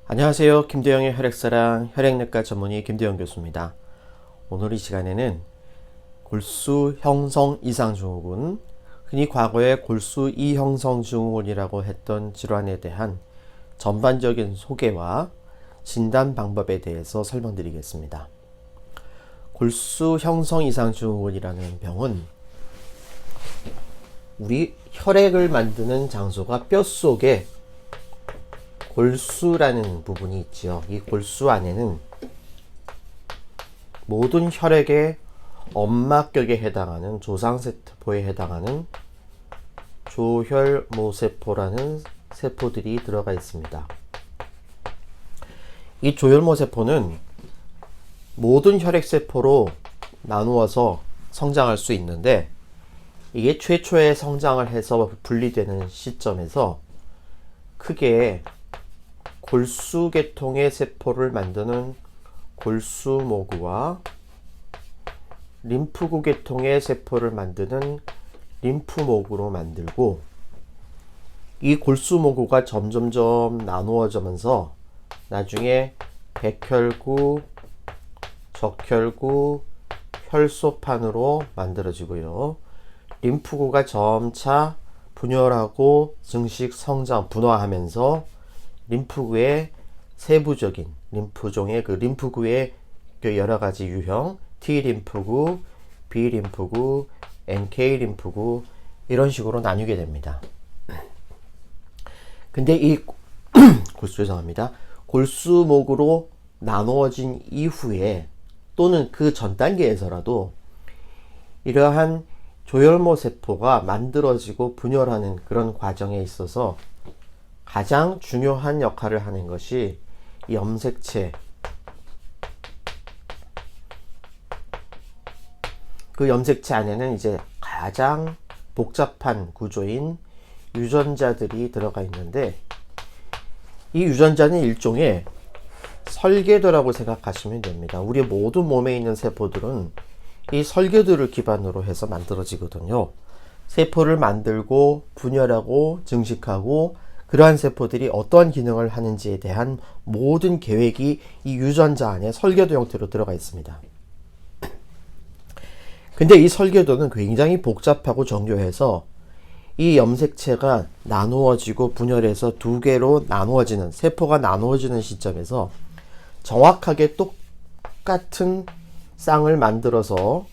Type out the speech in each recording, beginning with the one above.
안녕하세요. 김대영의 혈액사랑 혈액내과 전문의 김대영 교수입니다. 오늘 이 시간에는 골수 형성 이상 증후군, 흔히 과거에 골수 이형성 증후군이라고 했던 질환에 대한 전반적인 소개와 진단 방법에 대해서 설명드리겠습니다. 골수 형성 이상 증후군이라는 병은 우리 혈액을 만드는 장소가 뼛속에 골수라는 부분이 있지요. 이 골수 안에는 모든 혈액의 엄마격에 해당하는 조상세포에 해당하는 조혈모세포라는 세포들이 들어가 있습니다. 이 조혈모세포는 모든 혈액세포로 나누어서 성장할 수 있는데, 이게 최초의 성장을 해서 분리되는 시점에서 크게 골수계통의 세포를 만드는 골수모구와 림프구 계통의 세포를 만드는 림프모구로 만들고, 이 골수모구가 점점점 나누어지면서 나중에 백혈구, 적혈구, 혈소판으로 만들어지고요. 림프구가 점차 분열하고 증식, 성장, 분화하면서 림프구의 세부적인 림프종의 그 림프구의 여러 가지 유형, T림프구, B림프구, NK림프구 이런 식으로 나뉘게 됩니다. 근데 이 죄송합니다. 골수목으로 나누어진 이후에 또는 그 전 단계에서라도 이러한 조혈모 세포가 만들어지고 분열하는 그런 과정에 있어서 가장 중요한 역할을 하는 것이 염색체, 그 염색체 안에는 이제 가장 복잡한 구조인 유전자들이 들어가 있는데, 이 유전자는 일종의 설계도라고 생각하시면 됩니다. 우리 모든 몸에 있는 세포들은 이 설계도를 기반으로 해서 만들어지거든요. 세포를 만들고 분열하고 증식하고 그러한 세포들이 어떠한 기능을 하는지에 대한 모든 계획이 이 유전자 안에 설계도 형태로 들어가 있습니다. 근데 이 설계도는 굉장히 복잡하고 정교해서 이 염색체가 나누어지고 분열해서 두 개로 나누어지는, 세포가 나누어지는 시점에서 정확하게 똑같은 쌍을 만들어서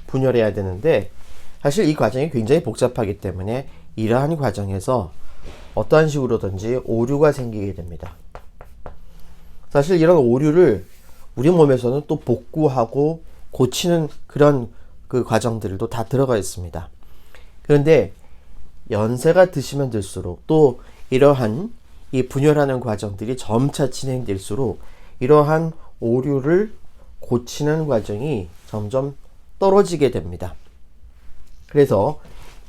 분열해야 되는데, 사실 이 과정이 굉장히 복잡하기 때문에 이러한 과정에서 어떠한 식으로든지 오류가 생기게 됩니다. 사실 이런 오류를 우리 몸에서는 또 복구하고 고치는 그런 그 과정들도 다 들어가 있습니다. 그런데 연세가 드시면 들수록 또 이러한 이 분열하는 과정들이 점차 진행될수록 이러한 오류를 고치는 과정이 점점 떨어지게 됩니다. 그래서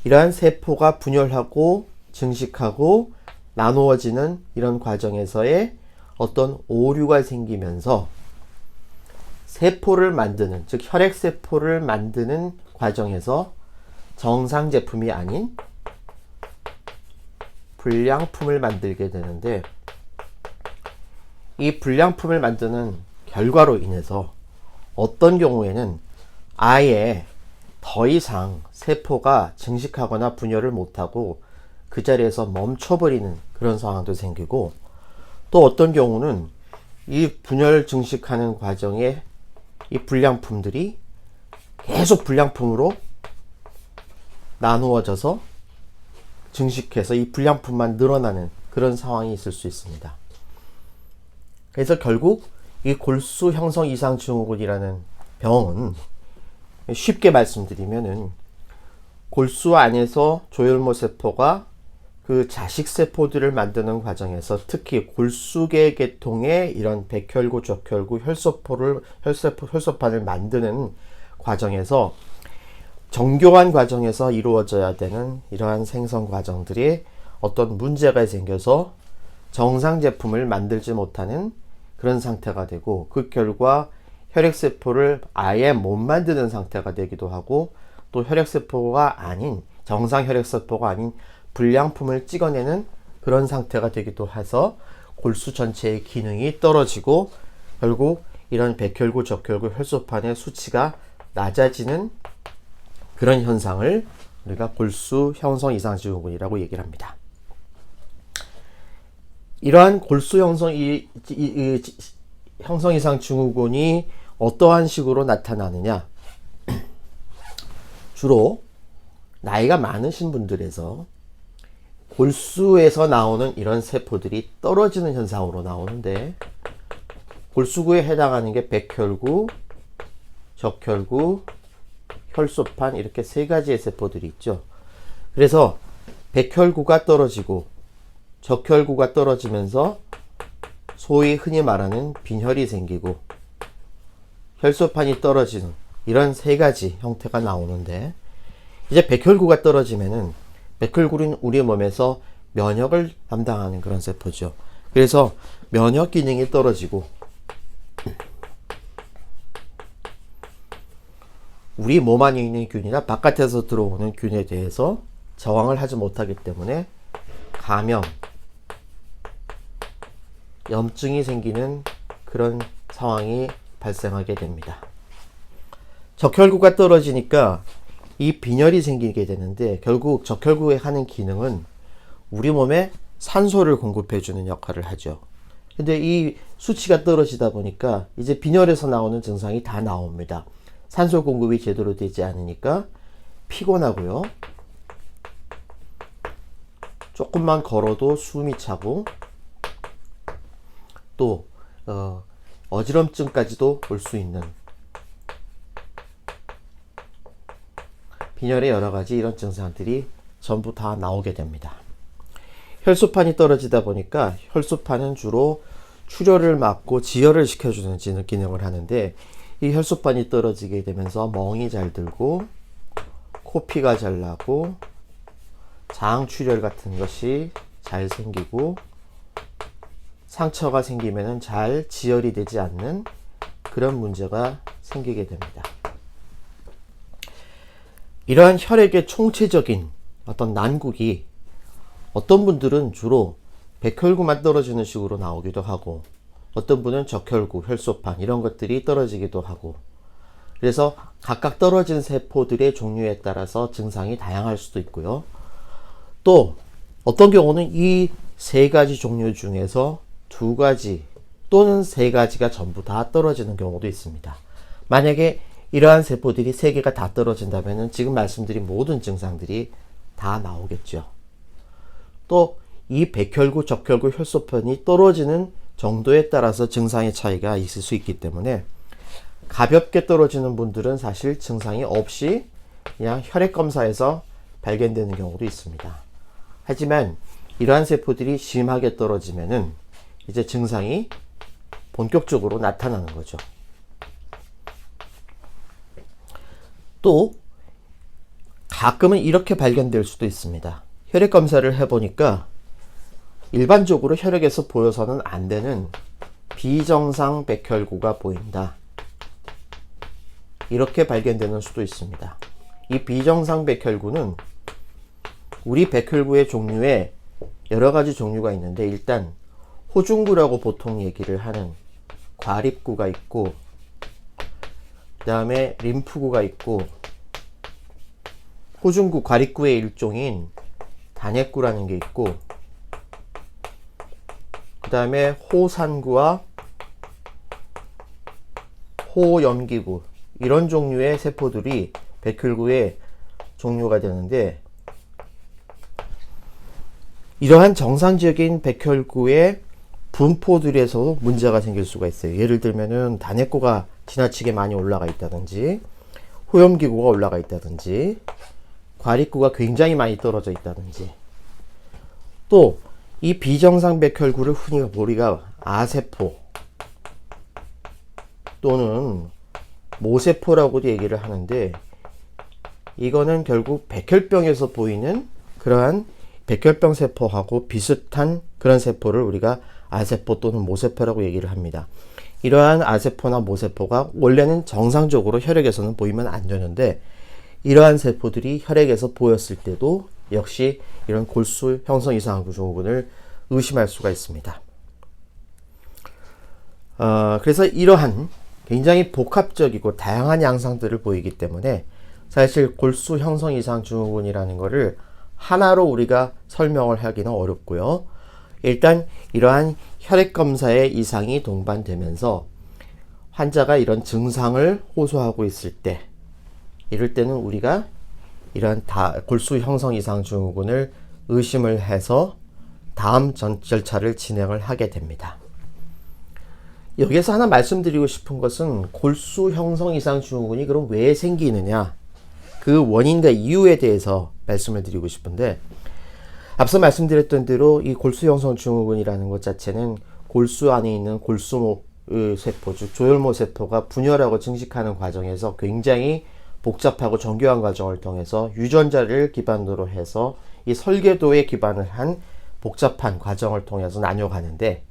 이러한 세포가 분열하고 증식하고 나누어지는 이런 과정에서의 어떤 오류가 생기면서 세포를 만드는, 즉 혈액세포를 만드는 과정에서 정상 제품이 아닌 불량품을 만들게 되는데, 이 불량품을 만드는 결과로 인해서 어떤 경우에는 아예 더 이상 세포가 증식하거나 분열을 못하고 그 자리에서 멈춰버리는 그런 상황도 생기고, 또 어떤 경우는 이 분열 증식하는 과정에 이 불량품들이 계속 불량품으로 나누어져서 증식해서 이 불량품만 늘어나는 그런 상황이 있을 수 있습니다. 그래서 결국 이 골수 형성 이상 증후군이라는 병은 쉽게 말씀드리면은 골수 안에서 조혈모 세포가 그 자식 세포들을 만드는 과정에서 특히 골수계 계통의 이런 백혈구, 적혈구, 혈소판을 만드는 과정에서 정교한 과정에서 이루어져야 되는 이러한 생성 과정들이 어떤 문제가 생겨서 정상 제품을 만들지 못하는 그런 상태가 되고, 그 결과 혈액세포를 아예 못 만드는 상태가 되기도 하고, 또 혈액세포가 아닌, 정상 혈액세포가 아닌 불량품을 찍어내는 그런 상태가 되기도 해서 골수 전체의 기능이 떨어지고 결국 이런 백혈구, 적혈구, 혈소판의 수치가 낮아지는 그런 현상을 우리가 골수 형성 이상 증후군이라고 얘기를 합니다. 이러한 골수 형성 이상 증후군이 어떠한 식으로 나타나느냐? 주로 나이가 많으신 분들에서 골수에서 나오는 이런 세포들이 떨어지는 현상으로 나오는데, 골수구에 해당하는 게 백혈구, 적혈구, 혈소판, 이렇게 세 가지의 세포들이 있죠. 그래서 백혈구가 떨어지고 적혈구가 떨어지면서 소위 흔히 말하는 빈혈이 생기고 혈소판이 떨어지는 이런 세 가지 형태가 나오는데, 이제 백혈구가 떨어지면은, 백혈구는 우리 몸에서 면역을 담당하는 그런 세포죠. 그래서 면역 기능이 떨어지고 우리 몸 안에 있는 균이나 바깥에서 들어오는 균에 대해서 저항을 하지 못하기 때문에 감염, 염증이 생기는 그런 상황이 발생하게 됩니다. 적혈구가 떨어지니까 이 빈혈이 생기게 되는데, 결국 적혈구에 하는 기능은 우리 몸에 산소를 공급해 주는 역할을 하죠. 근데 이 수치가 떨어지다 보니까 이제 빈혈에서 나오는 증상이 다 나옵니다. 산소 공급이 제대로 되지 않으니까 피곤하고요, 조금만 걸어도 숨이 차고, 또 어지럼증까지도 올 수 있는 빈혈의 여러 가지 이런 증상들이 전부 다 나오게 됩니다. 혈소판이 떨어지다 보니까, 혈소판은 주로 출혈을 막고 지혈을 시켜주는 기능을 하는데, 이 혈소판이 떨어지게 되면서 멍이 잘 들고 코피가 잘 나고 장 출혈 같은 것이 잘 생기고, 상처가 생기면은 잘 지혈이 되지 않는 그런 문제가 생기게 됩니다. 이러한 혈액의 총체적인 어떤 난국이 어떤 분들은 주로 백혈구만 떨어지는 식으로 나오기도 하고, 어떤 분은 적혈구, 혈소판 이런 것들이 떨어지기도 하고, 그래서 각각 떨어진 세포들의 종류에 따라서 증상이 다양할 수도 있고요. 또 어떤 경우는 이 세 가지 종류 중에서 두 가지 또는 세 가지가 전부 다 떨어지는 경우도 있습니다. 만약에 이러한 세포들이 세 개가 다 떨어진다면 지금 말씀드린 모든 증상들이 다 나오겠죠. 또 이 백혈구, 적혈구, 혈소판이 떨어지는 정도에 따라서 증상의 차이가 있을 수 있기 때문에, 가볍게 떨어지는 분들은 사실 증상이 없이 그냥 혈액 검사에서 발견되는 경우도 있습니다. 하지만 이러한 세포들이 심하게 떨어지면은 이제 증상이 본격적으로 나타나는 거죠. 또 가끔은 이렇게 발견될 수도 있습니다. 혈액 검사를 해보니까 일반적으로 혈액에서 보여서는 안 되는 비정상 백혈구가 보인다, 이렇게 발견되는 수도 있습니다. 이 비정상 백혈구는 우리 백혈구의 종류에 여러 가지 종류가 있는데, 일단 호중구라고 보통 얘기를 하는 과립구가 있고, 그 다음에 림프구가 있고, 호중구, 과립구의 일종인 단핵구라는 게 있고, 그 다음에 호산구와 호염기구, 이런 종류의 세포들이 백혈구의 종류가 되는데, 이러한 정상적인 백혈구의 분포들에서 문제가 생길 수가 있어요. 예를 들면은 단핵구가 지나치게 많이 올라가 있다든지, 호염기구가 올라가 있다든지, 과립구가 굉장히 많이 떨어져 있다든지, 또 이 비정상 백혈구를 흔히 우리가 아세포 또는 모세포라고도 얘기를 하는데, 이거는 결국 백혈병에서 보이는 그러한 백혈병 세포하고 비슷한 그런 세포를 우리가 아세포 또는 모세포라고 얘기를 합니다. 이러한 아세포나 모세포가 원래는 정상적으로 혈액에서는 보이면 안 되는데, 이러한 세포들이 혈액에서 보였을 때도 역시 이런 골수 형성 이상 구조근을 의심할 수가 있습니다. 그래서 이러한 굉장히 복합적이고 다양한 양상들을 보이기 때문에 사실 골수 형성 이상 증후군이라는 것을 하나로 우리가 설명을 하기는 어렵고요. 일단 이러한 혈액 검사에 이상이 동반되면서 환자가 이런 증상을 호소하고 있을 때, 이럴 때는 우리가 이러한 골수 형성 이상 증후군을 의심을 해서 다음 절차를 진행을 하게 됩니다. 여기서 하나 말씀드리고 싶은 것은 골수 형성 이상 증후군이 그럼 왜 생기느냐, 그 원인과 이유에 대해서 말씀을 드리고 싶은데, 앞서 말씀드렸던 대로 이 골수 형성 증후군이라는 것 자체는 골수 안에 있는 골수모 세포, 즉 조혈모 세포가 분열하고 증식하는 과정에서 굉장히 복잡하고 정교한 과정을 통해서 유전자를 기반으로 해서 이 설계도에 기반을 한 복잡한 과정을 통해서 나뉘어가는데,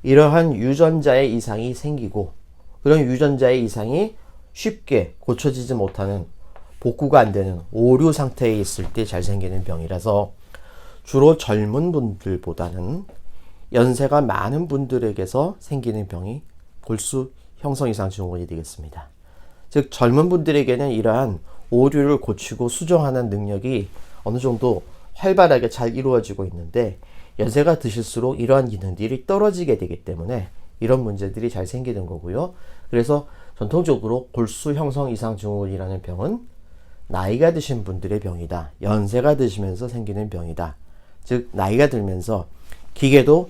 이러한 유전자의 이상이 생기고 그런 유전자의 이상이 쉽게 고쳐지지 못하는, 복구가 안 되는 오류 상태에 있을 때 잘 생기는 병이라서 주로 젊은 분들보다는 연세가 많은 분들에게서 생기는 병이 골수 형성 이상 증후군이 되겠습니다. 즉 젊은 분들에게는 이러한 오류를 고치고 수정하는 능력이 어느 정도 활발하게 잘 이루어지고 있는데, 연세가 드실수록 이러한 기능들이 떨어지게 되기 때문에 이런 문제들이 잘 생기는 거고요. 그래서 전통적으로 골수 형성 이상 증후군이라는 병은 나이가 드신 분들의 병이다, 연세가 드시면서 생기는 병이다. 즉 나이가 들면서 기계도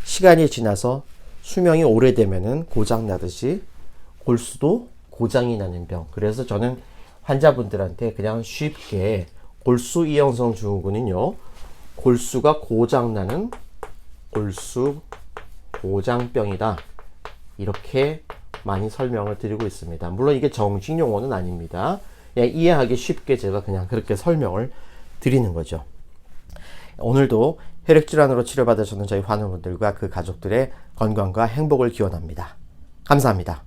시간이 지나서 수명이 오래되면은 고장 나듯이 골수도 고장이 나는 병. 그래서 저는 환자분들한테 그냥 쉽게 골수 이형성 증후군은요, 골수가 고장나는 골수 고장병이다, 이렇게 많이 설명을 드리고 있습니다. 물론 이게 정식 용어는 아닙니다. 그냥 이해하기 쉽게 제가 그냥 그렇게 설명을 드리는 거죠. 오늘도 혈액질환으로 치료받으시는 저희 환우분들과 그 가족들의 건강과 행복을 기원합니다. 감사합니다.